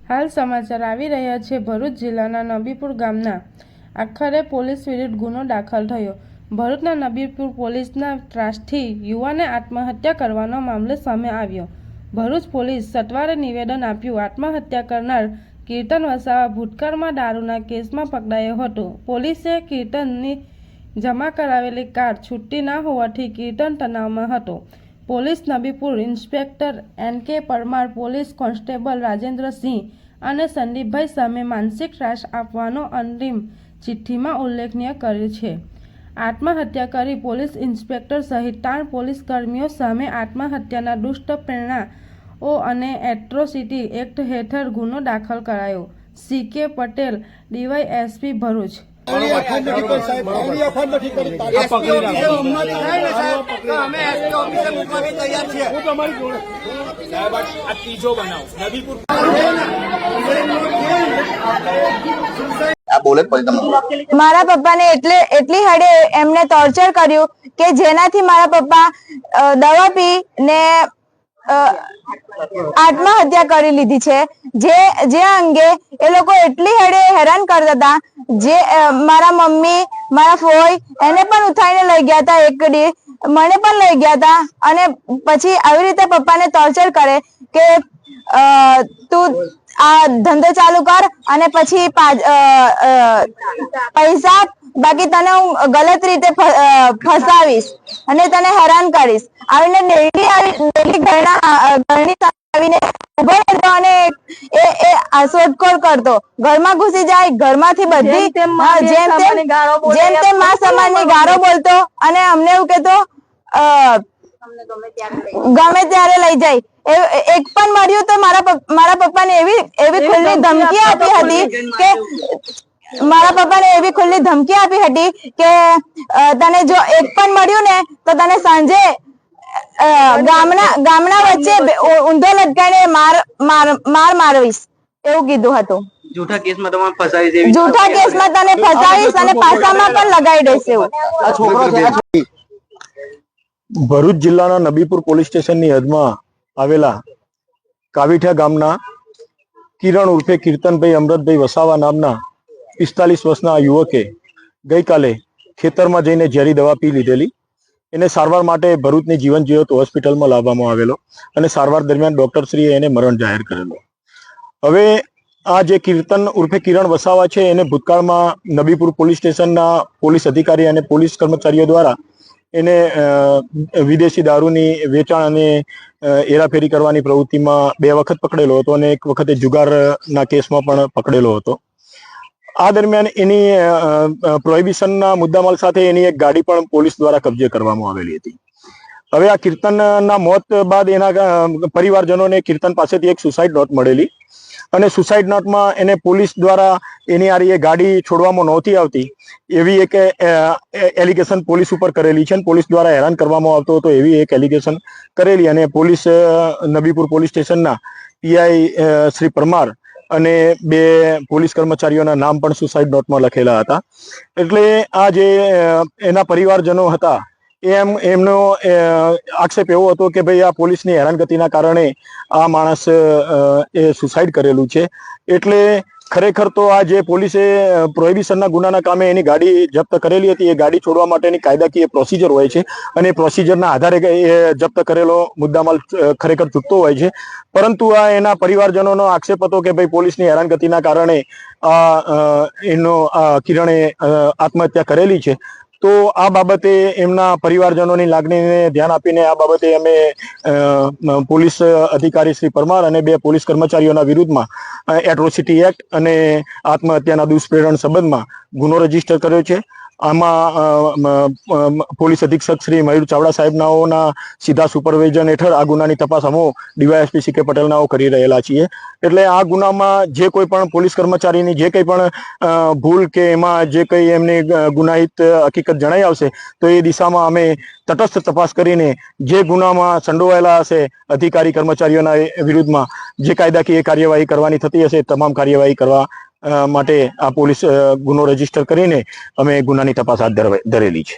હાલ સમાચાર આવી રહ્યા છે ભરૂચ જિલ્લાના નબીપુર ગામના આખરે પોલીસ વિરુદ્ધ ગુનો દાખલ થયો। ભરૂચના નબીપુર પોલીસના ત્રાસથી યુવાને આત્મહત્યા કરવાનો મામલો સામે આવ્યો। ભરૂચ પોલીસ સત્વરે નિવેદન આપ્યું। આત્મહત્યા કરનાર કીર્તન વસાવા ભૂતકાળમાં દારૂના કેસમાં પકડાયો હતો। પોલીસે કીર્તનની જમા કરાવેલી કાર છૂટતી ન હોવાથી કીર્તન તણાવમાં હતો। Police Nabipur inspector NK Parmar, police constable Rajendrasinh અને સંદીપભાઈ સામે માનસિક ત્રાસ આપવાનો અંતિમ ચિઠ્ઠીમાં ઉલ્લેખનીય કર્યો છે। આત્મહત્યા કરી પોલીસ ઇન્સ્પેક્ટર સહિત 3 પોલીસ કર્મીઓ સામે આત્મહત્યાના દુષ્ટ પ્રેરણાઓ અને એટ્રોસિટી એક્ટ હેઠળ ગુનો દાખલ કરાયો। CK Patel, DYSP Bharuch. મારા પપ્પાને એટલી હદે એમને ટોર્ચર કર્યું કે જેનાથી મારા પપ્પા દવા પીને આત્મહત્યા કરી લીધી છે। જે અંગે એ લોકો એટલી હદે હેરાન કરતા હતા, જે મારા મમ્મી, મારા ફોઈ એને પણ ઉઠાઈને લઈ ગયા હતા, એક દી મને પણ લઈ ગયા હતા અને પછી આવી રીતે પપ્પાને ટોર્ચર કરે કે તું આ ધંધો ચાલુ કર અને પછી પૈસા બાકી તને હું ગલત રીતે ફસાવીશ અને તને હેરાન કરીશ। આવીને ડેલી ઘરની આવીને ઉભો રહેતો અને એ શોધખોળ કરતો, ઘરમાં ઘૂસી જાય, ઘરમાંથી બધી જેમ તેમ મા સમાજની ગાળો બોલતો અને અમને એવું કહેતો ગમે ત્યારે લઈ જાય। એક પણ મળ્યું તો મારા પપ્પાને એવી ખુલ્લી ધમકી આપી હતી કે તને જો એક પણ મળ્યું ને તો તને સાંજે ગામના વચ્ચે ઊંધો લટકાઈને મારવીશ એવું કીધું હતું। જૂઠા કેસમાં તને ફસાવીશ અને પાસામાં પણ લગાવી દઈશ એવું। ભરૂચ જિલ્લાના નબીપુર પોલીસ સ્ટેશનની હદમાં આવેલા કાવીઠા ગામના કિરણ ઉર્ફે કીર્તનભાઈ અમૃતભાઈ વસાવા નામના 45 વર્ષના યુવકે ગઈકાલે ખેતરમાં જઈને ઝેરી દવા પી લીધેલી। એને સારવાર માટે ભરૂચની જીવન જ્યોત હોસ્પિટલમાં લાવવામાં આવેલો અને સારવાર દરમિયાન ડોક્ટરશ્રીએ એને મરણ જાહેર કરેલો। હવે આ જે કીર્તન ઉર્ફે કિરણ વસાવા છે એને ભૂતકાળમાં નબીપુર પોલીસ સ્ટેશનના પોલીસ અધિકારી અને પોલીસ કર્મચારીઓ દ્વારા એને વિદેશી દારૂની વેચાણ અને હેરાફેરી કરવાની પ્રવૃત્તિમાં 2 વખત પકડેલો હતો અને એક વખતે જુગારના કેસમાં પણ પકડેલો હતો। આ દરમિયાન એની પ્રોહિબિશનના મુદ્દામાલ સાથે એની એક ગાડી પણ પોલીસ દ્વારા કબજે કરવામાં આવેલી હતી। હવે આ કીર્તનના મોત બાદ એના પરિવારજનોને કીર્તન પાસેથી એક સુસાઇડ નોટ મળેલી અને સુસાઇડ નોટમાં એને પોલીસ દ્વારા એની આ ગાડી છોડવામાં નહોતી આવતી એવી એક એલિગેશન પોલીસ ઉપર કરેલી છે। પોલીસ દ્વારા હેરાન કરવામાં આવતો હતો એવી એક એલિગેશન કરેલી અને પોલીસ નબીપુર પોલીસ સ્ટેશનના PI શ્રી પરમાર અને 2 પોલીસ કર્મચારીઓના નામ પણ સુસાઇડ નોટમાં લખેલા હતા। એટલે આ જે એના પરિવારજનો હતા એમનો આક્ષેપ એવો હતો કે ભાઈ આ પોલીસની હેરાનગતિના કારણે આ માણસ એ સુસાઇડ કરેલું છે। એટલે ખરેખર તો આ જે પોલીસે પ્રોહિબિશનના ગુનાના કામે એની ગાડી જપ્ત કરેલી હતી એ ગાડી છોડવા માટેની કાયદાકીય પ્રોસિજર હોય છે અને પ્રોસિજરના આધારે એ જપ્ત કરેલો મુદ્દામાલ ખરેખર ચૂકતો હોય છે। પરંતુ આ એના પરિવારજનોનો આક્ષેપ હતો કે ભાઈ પોલીસની હેરાનગતિના કારણે એનો કિરણે આત્મહત્યા કરેલી છે। તો આ બાબતે એમના પરિવારજનોની લાગણીને ધ્યાન આપીને આ બાબતે અમે પોલીસ અધિકારી શ્રી પરમાર અને 2 પોલીસ કર્મચારીઓના વિરુદ્ધમાં એટ્રોસિટી એક્ટ અને આત્મહત્યાના દુષ્પ્રેરણ સંબંધમાં ગુનો રજીસ્ટર કર્યો છે। આમાં પોલીસ અધિક્ષક શ્રી મયુર ચાવડા સાહેબનાઓના સીધા સુપરવિઝન હેઠળ આ ગુનાની તપાસ અમે DYSP CK પટેલનાઓ કરી રહેલા છીએ। એટલે આ ગુનામાં જે કોઈ પણ પોલીસ કર્મચારીની જે કંઈ પણ ભૂલ કે એમાં જે કંઈ એમની ગુનાહિત હકીકત જણાઈ આવશે તો એ દિશામાં અમે તટસ્થ તપાસ કરીને જે ગુનામાં સંડોવાયેલા હશે અધિકારી કર્મચારીઓના વિરુદ્ધમાં જે કાયદાકીય કાર્યવાહી કરવાની થતી હશે તમામ કાર્યવાહી કરવા માટે આ પોલીસ ગુનો રજીસ્ટર કરીને અમે ગુનાની તપાસ હાથ ધરેલી છે।